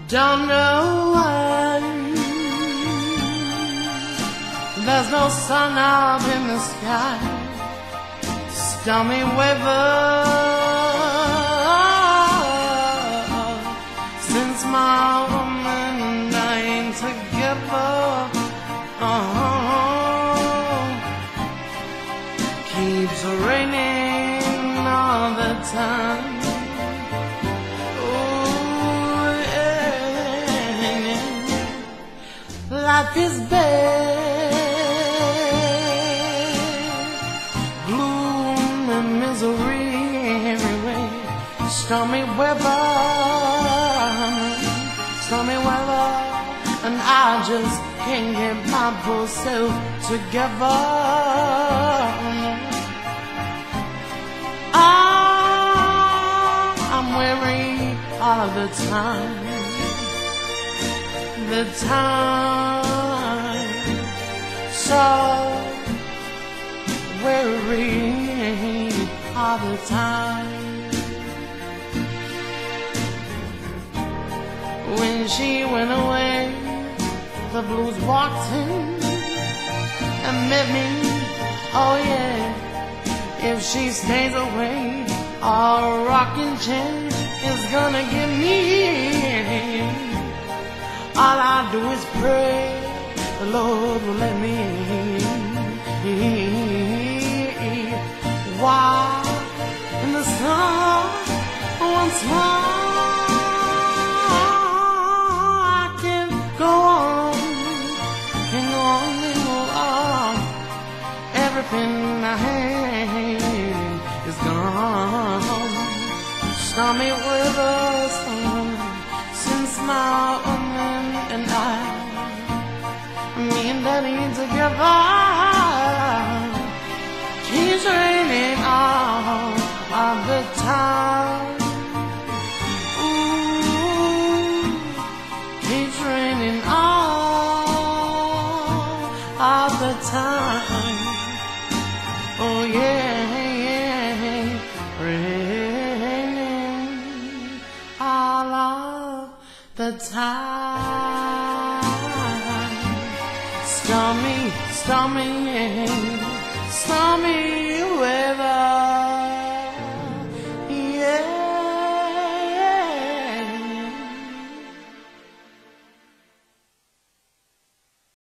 Don't know why there's no sun up in the sky. Stormy weather since my woman and I ain't together. Keeps raining all the time. Life is bad, gloom and misery everywhere. Stormy weather, and I just can't get my poor self together. I'm weary all of the time. The time, so weary all the time. When she went away, the blues walked in and met me. Oh yeah, if she stays away, a rocking chair is gonna get me. All I do is pray the Lord will let me walk in the sun once more. I can go on, can go on and go on. Everything I had is gone. Stormy weather, since my woman and me and Daddy together, keeps raining all of the time. Ooh, keeps raining all of the time. Oh yeah, yeah, raining all of the time. Stormy, stormy, stormy.